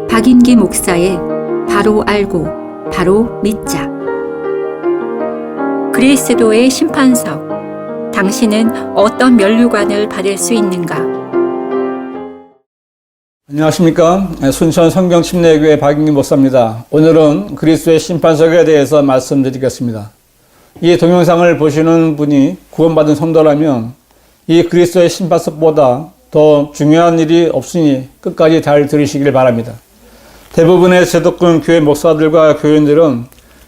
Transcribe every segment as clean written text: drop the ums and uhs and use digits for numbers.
박인기 목사의 바로 알고 바로 믿자. 그리스도의 심판석. 당신은 어떤 면류관을 받을 수 있는가? 안녕하십니까. 순천 성경침례교회 박인기 목사입니다. 오늘은 그리스도의 심판석에 대해서 말씀드리겠습니다. 이 동영상을 보시는 분이 구원받은 성도라면 이 그리스도의 심판석보다 더 중요한 일이 없으니 끝까지 잘 들으시길 바랍니다. 대부분의 제독군 교회 목사들과 교인들은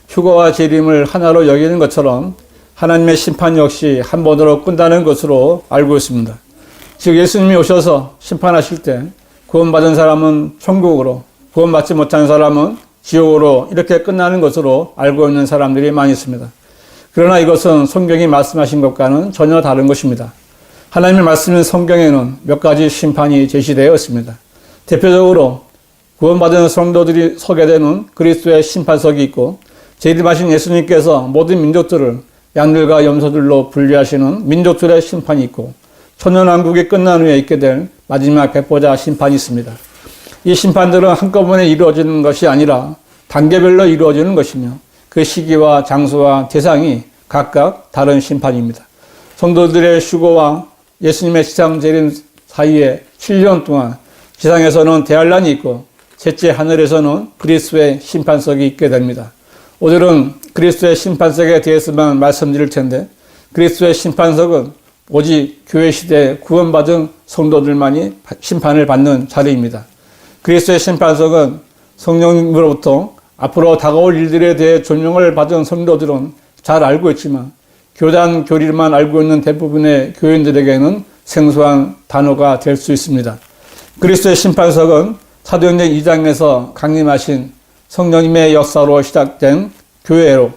휴거와 재림을 하나로 여기는 것처럼 하나님의 심판 역시 한 번으로 끝나는 것으로 알고 있습니다. 즉 예수님이 오셔서 심판하실 때 구원받은 사람은 천국으로, 구원받지 못한 사람은 지옥으로 이렇게 끝나는 것으로 알고 있는 사람들이 많이 있습니다. 그러나 이것은 성경이 말씀하신 것과는 전혀 다른 것입니다. 하나님의 말씀인 성경에는 몇 가지 심판이 제시되어 있습니다. 대표적으로 구원받은 성도들이 서게 되는 그리스도의 심판석이 있고, 재림하신 예수님께서 모든 민족들을 양들과 염소들로 분리하시는 민족들의 심판이 있고, 천년왕국이 끝난 후에 있게 될 마지막 백보자 심판이 있습니다. 이 심판들은 한꺼번에 이루어지는 것이 아니라 단계별로 이루어지는 것이며, 그 시기와 장소와 대상이 각각 다른 심판입니다. 성도들의 휴거와 예수님의 지상 재림 사이에 7년 동안 지상에서는 대환란이 있고, 셋째 하늘에서는 그리스도의 심판석이 있게 됩니다. 오늘은 그리스도의 심판석에 대해서만 말씀드릴 텐데, 그리스도의 심판석은 오직 교회 시대에 구원받은 성도들만이 심판을 받는 자리입니다. 그리스도의 심판석은 성령님으로부터 앞으로 다가올 일들에 대해 조명을 받은 성도들은 잘 알고 있지만, 교단 교리만 알고 있는 대부분의 교인들에게는 생소한 단어가 될 수 있습니다. 그리스도의 심판석은 사도행전 2장에서 강림하신 성령님의 역사로 시작된 교회로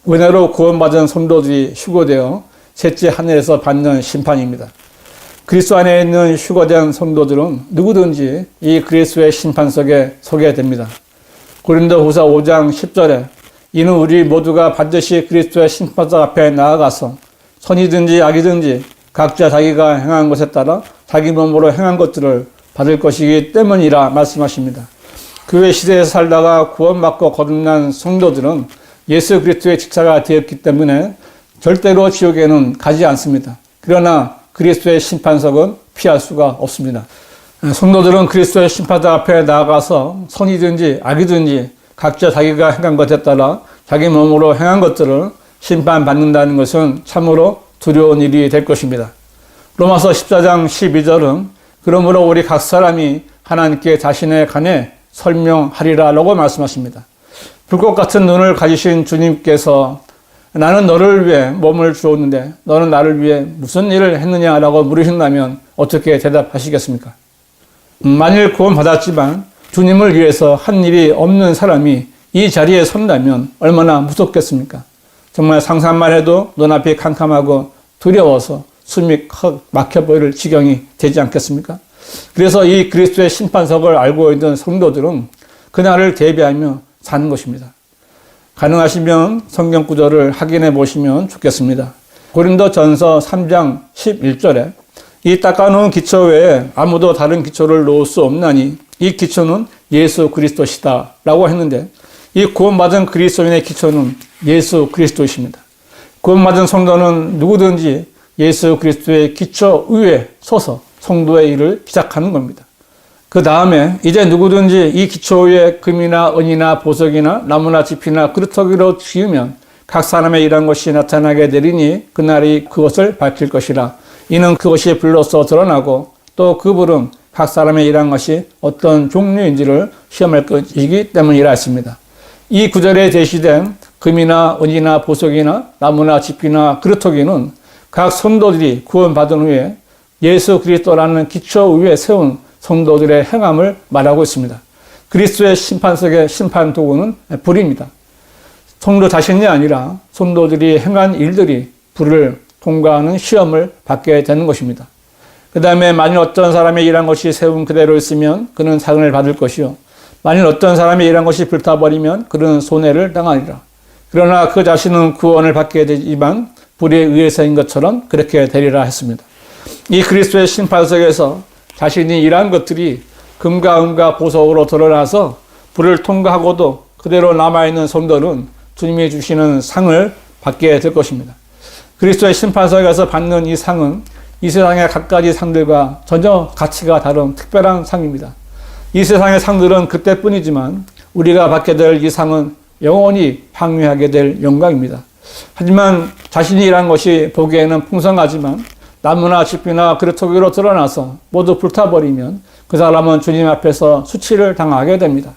은혜로 구원받은 성도들이 휴거되어 셋째 하늘에서 받는 심판입니다. 그리스도 안에 있는 휴거된 성도들은 누구든지 이 그리스도의 심판석에 서게 됩니다. 고린도후서 5장 10절에 이는 우리 모두가 반드시 그리스도의 심판석 앞에 나아가서 선이든지 악이든지 각자 자기가 행한 것에 따라 자기 몸으로 행한 것들을 받을 것이기 때문이라 말씀하십니다. 교회 시대에 살다가 구원받고 거듭난 성도들은 예수 그리스도의 직사가 되었기 때문에 절대로 지옥에는 가지 않습니다. 그러나 그리스도의 심판석은 피할 수가 없습니다. 성도들은 그리스도의 심판석 앞에 나아가서 선이든지 악이든지 각자 자기가 행한 것에 따라 자기 몸으로 행한 것들을 심판받는다는 것은 참으로 두려운 일이 될 것입니다. 로마서 14장 12절은 그러므로 우리 각 사람이 하나님께 자신의 간에 설명하리라 라고 말씀하십니다. 불꽃 같은 눈을 가지신 주님께서 나는 너를 위해 몸을 주었는데 너는 나를 위해 무슨 일을 했느냐라고 물으신다면 어떻게 대답하시겠습니까? 만일 구원받았지만 주님을 위해서 한 일이 없는 사람이 이 자리에 선다면 얼마나 무섭겠습니까? 정말 상상만 해도 눈앞이 캄캄하고 두려워서 숨이 막혀버릴 지경이 되지 않겠습니까? 그래서 이 그리스도의 심판석을 알고 있는 성도들은 그날을 대비하며 사는 것입니다. 가능하시면 성경 구절을 확인해 보시면 좋겠습니다. 고린도전서 3장 11절에 이 닦아놓은 기초 외에 아무도 다른 기초를 놓을 수 없나니 이 기초는 예수 그리스도시다 라고 했는데, 이 구원받은 그리스도인의 기초는 예수 그리스도이십니다. 구원받은 성도는 누구든지 예수 그리스도의 기초 위에 서서 성도의 일을 시작하는 겁니다. 그 다음에 이제 누구든지 이 기초 위에 금이나 은이나 보석이나 나무나 짚이나 그루터기로 지으면 각 사람의 일한 것이 나타나게 되리니 그날이 그것을 밝힐 것이라. 이는 그것이 불로써 드러나고 또 그 불은 각 사람의 일한 것이 어떤 종류인지를 시험할 것이기 때문이라 했습니다. 이 구절에 제시된 금이나 은이나 보석이나 나무나 짚이나 그루터기는 각 성도들이 구원받은 후에 예수 그리스도라는 기초 위에 세운 성도들의 행함을 말하고 있습니다. 그리스도의 심판석의 심판 도구는 불입니다. 성도 자신이 아니라 성도들이 행한 일들이 불을 통과하는 시험을 받게 되는 것입니다. 그 다음에 만일 어떤 사람의 일한 것이 세운 그대로 있으면 그는 상을 받을 것이요, 만일 어떤 사람의 일한 것이 불타버리면 그는 손해를 당하리라. 그러나 그 자신은 구원을 받게 되지만 불에 의해서인 것처럼 그렇게 되리라 했습니다. 이 그리스도의 심판석에서 자신이 일한 것들이 금과 은과 보석으로 드러나서 불을 통과하고도 그대로 남아있는 성도는 주님이 주시는 상을 받게 될 것입니다. 그리스도의 심판석에서 받는 이 상은 이 세상의 갖가지 상들과 전혀 가치가 다른 특별한 상입니다. 이 세상의 상들은 그때뿐이지만 우리가 받게 될 이 상은 영원히 향유하게 될 영광입니다. 하지만 자신이 일한 것이 보기에는 풍성하지만 나무나 집이나 그릇토기로 드러나서 모두 불타버리면 그 사람은 주님 앞에서 수치를 당하게 됩니다.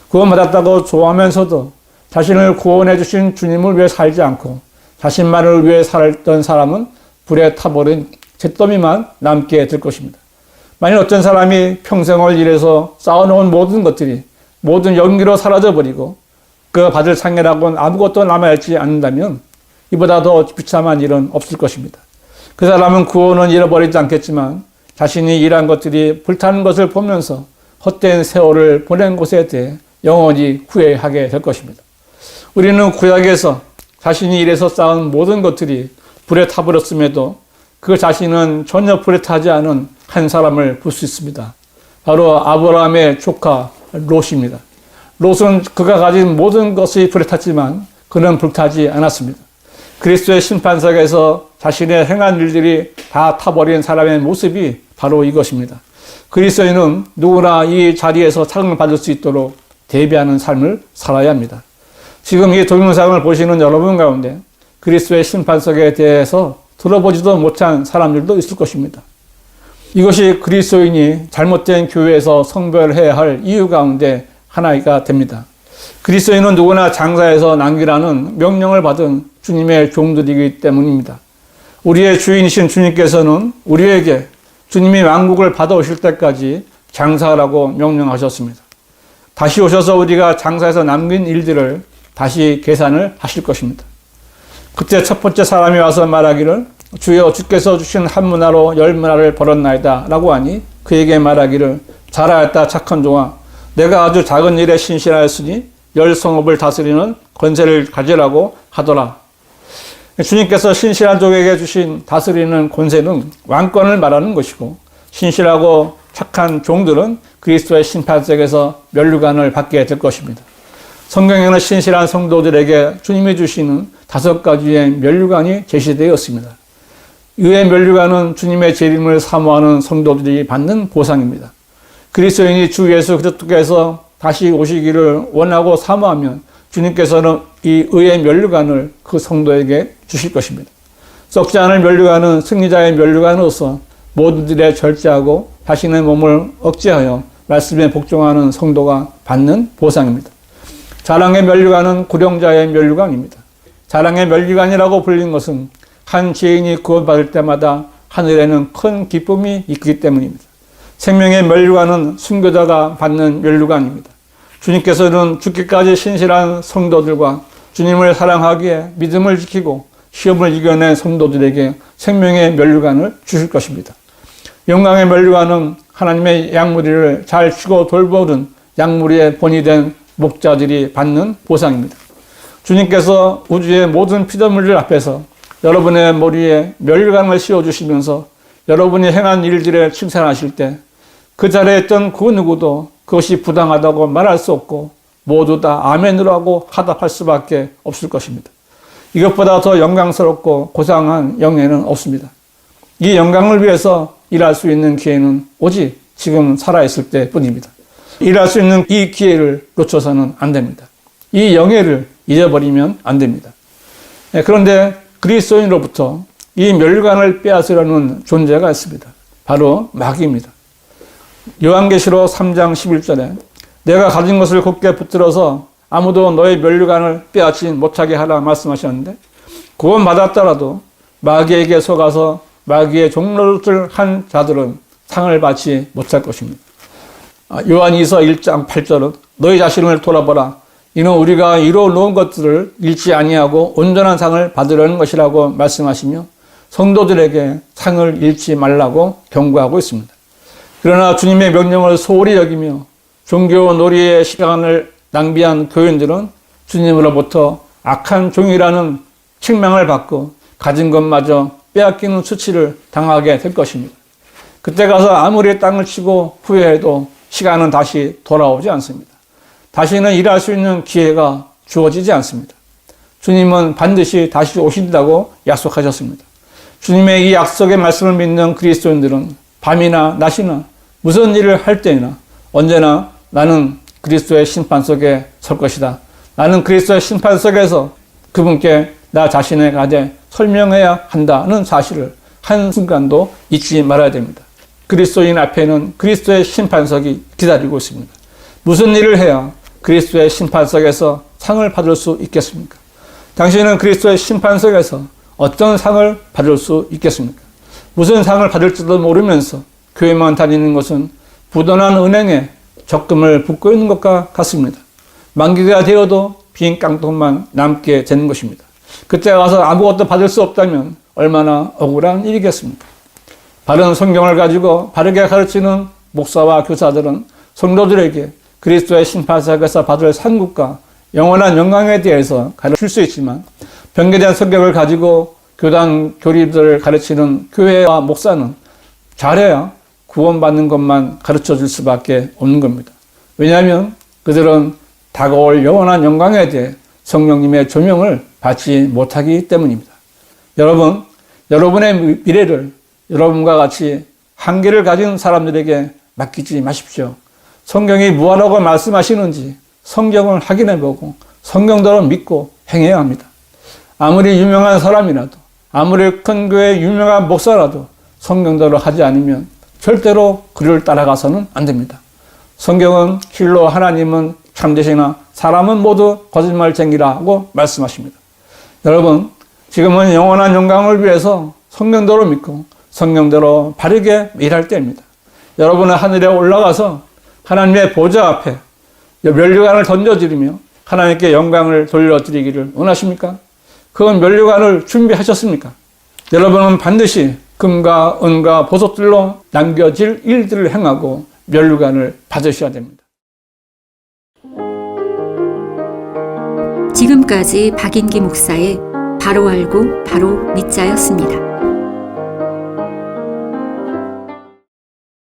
구원받았다고 좋아하면서도 자신을 구원해 주신 주님을 위해 살지 않고 자신만을 위해 살던 사람은 불에 타버린 잿더미만 남게 될 것입니다. 만일 어떤 사람이 평생을 일해서 쌓아놓은 모든 것들이 모든 연기로 사라져버리고 그 받을 상이라고는 아무것도 남아있지 않는다면 이보다 더 비참한 일은 없을 것입니다. 그 사람은 구원은 잃어버리지 않겠지만 자신이 일한 것들이 불타는 것을 보면서 헛된 세월을 보낸 것에 대해 영원히 후회하게 될 것입니다. 우리는 구약에서 자신이 일해서 쌓은 모든 것들이 불에 타버렸음에도 그 자신은 전혀 불에 타지 않은 한 사람을 볼 수 있습니다. 바로 아브라함의 조카 롯입니다. 롯은 그가 가진 모든 것이 불에 탔지만 그는 불타지 않았습니다. 그리스도의 심판석에서 자신의 행한 일들이 다 타버린 사람의 모습이 바로 이것입니다. 그리스도인은 누구나 이 자리에서 상을 받을 수 있도록 대비하는 삶을 살아야 합니다. 지금 이 동영상을 보시는 여러분 가운데 그리스도의 심판석에 대해서 들어보지도 못한 사람들도 있을 것입니다. 이것이 그리스도인이 잘못된 교회에서 성별해야 할 이유 가운데 하나가 됩니다. 그리스도인은 누구나 장사에서 남기라는 명령을 받은 주님의 종들이기 때문입니다. 우리의 주인이신 주님께서는 우리에게 주님이 왕국을 받아오실 때까지 장사하라고 명령하셨습니다. 다시 오셔서 우리가 장사에서 남긴 일들을 다시 계산을 하실 것입니다. 그때 첫 번째 사람이 와서 말하기를 주여 주께서 주신 한 문화로 10문화를 벌었나이다 라고 하니 그에게 말하기를 잘하였다 착한 종아 내가 아주 작은 일에 신실하였으니 10성읍을 다스리는 권세를 가지라고 하더라. 주님께서 신실한 종에게 주신 다스리는 권세는 왕권을 말하는 것이고 신실하고 착한 종들은 그리스도의 심판석에서 면류관을 받게 될 것입니다. 성경에는 신실한 성도들에게 주님이 주시는 5가지의 면류관이 제시되었습니다. 이의 면류관은 주님의 재림을 사모하는 성도들이 받는 보상입니다. 그리스도인이 주 예수 그리스도께서 다시 오시기를 원하고 사모하면 주님께서는 이 의의 면류관을 그 성도에게 주실 것입니다. 썩지 않을 면류관은 승리자의 면류관으로서 모두들의 절제하고 자신의 몸을 억제하여 말씀에 복종하는 성도가 받는 보상입니다. 자랑의 면류관은 구령자의 면류관입니다. 자랑의 면류관이라고 불린 것은 한 죄인이 구원받을 때마다 하늘에는 큰 기쁨이 있기 때문입니다. 생명의 면류관은 순교자가 받는 면류관입니다. 주님께서는 죽기까지 신실한 성도들과 주님을 사랑하기에 믿음을 지키고 시험을 이겨낸 성도들에게 생명의 면류관을 주실 것입니다. 영광의 면류관은 하나님의 양무리를 잘 치고 돌보는 양무리의 본이 된 목자들이 받는 보상입니다. 주님께서 우주의 모든 피조물들 앞에서 여러분의 머리에 면류관을 씌워주시면서 여러분이 행한 일들에 칭찬하실 때 그 자리에 있던 그 누구도 그것이 부당하다고 말할 수 없고 모두 다 아멘으로 하고 화답할 수밖에 없을 것입니다. 이것보다 더 영광스럽고 고상한 영예는 없습니다. 이 영광을 위해서 일할 수 있는 기회는 오직 지금 살아있을 때뿐입니다. 일할 수 있는 이 기회를 놓쳐서는 안 됩니다. 이 영예를 잊어버리면 안 됩니다. 그런데 그리스도인으로부터 이 면류관을 빼앗으려는 존재가 있습니다. 바로 마귀입니다. 요한계시록 3장 11절에 내가 가진 것을 곧게 붙들어서 아무도 너의 면류관을 빼앗지 못하게 하라 말씀하셨는데 구원받았더라도 마귀에게 속아서 마귀의 종로를 한 자들은 상을 받지 못할 것입니다. 요한이서 1장 8절은 너희 자신을 돌아보라. 이는 우리가 이루어 놓은 것들을 잃지 아니하고 온전한 상을 받으려는 것이라고 말씀하시며 성도들에게 상을 잃지 말라고 경고하고 있습니다. 그러나 주님의 명령을 소홀히 여기며 종교 놀이의 시간을 낭비한 교인들은 주님으로부터 악한 종이라는 책망을 받고 가진 것마저 빼앗기는 수치를 당하게 될 것입니다. 그때 가서 아무리 땅을 치고 후회해도 시간은 다시 돌아오지 않습니다. 다시는 일할 수 있는 기회가 주어지지 않습니다. 주님은 반드시 다시 오신다고 약속하셨습니다. 주님의 이 약속의 말씀을 믿는 그리스도인들은 밤이나 낮이나 무슨 일을 할 때나 언제나 나는 그리스도의 심판 속에 설 것이다. 나는 그리스도의 심판 속에서 그분께 나 자신에 가대 설명해야 한다는 사실을 한순간도 잊지 말아야 됩니다. 그리스도인 앞에는 그리스도의 심판석이 기다리고 있습니다. 무슨 일을 해야 그리스도의 심판석에서 상을 받을 수 있겠습니까? 당신은 그리스도의 심판석에서 어떤 상을 받을 수 있겠습니까? 무슨 상을 받을지도 모르면서 교회만 다니는 것은 부도난 은행에 적금을 붓고 있는 것과 같습니다. 만기가 되어도 빈 깡통만 남게 되는 것입니다. 그때 가서 아무것도 받을 수 없다면 얼마나 억울한 일이겠습니까? 바른 성경을 가지고 바르게 가르치는 목사와 교사들은 성도들에게 그리스도의 심판석에서 받을 상급과 영원한 영광에 대해서 가르칠 수 있지만 변개된 성경을 가지고 교단 교리들을 가르치는 교회와 목사는 잘해야 구원받는 것만 가르쳐 줄 수밖에 없는 겁니다. 왜냐하면 그들은 다가올 영원한 영광에 대해 성령님의 조명을 받지 못하기 때문입니다. 여러분, 여러분의 미래를 여러분과 같이 한계를 가진 사람들에게 맡기지 마십시오. 성경이 무엇라고 말씀하시는지 성경을 확인해보고 성경대로 믿고 행해야 합니다. 아무리 유명한 사람이라도 아무리 큰 교회 유명한 목사라도 성경대로 하지 않으면 절대로 그를 따라가서는 안 됩니다. 성경은 실로 하나님은 참되시나 사람은 모두 거짓말쟁이라고 말씀하십니다. 여러분, 지금은 영원한 영광을 위해서 성경대로 믿고 성경대로 바르게 일할 때입니다. 여러분은 하늘에 올라가서 하나님의 보좌 앞에 면류관을 던져드리며 하나님께 영광을 돌려드리기를 원하십니까? 그 면류관을 준비하셨습니까? 여러분은 반드시 금과 은과 보석들로 남겨질 일들을 행하고 면류관을 받으셔야 됩니다. 지금까지 박인기 목사의 바로 알고 바로 믿자였습니다.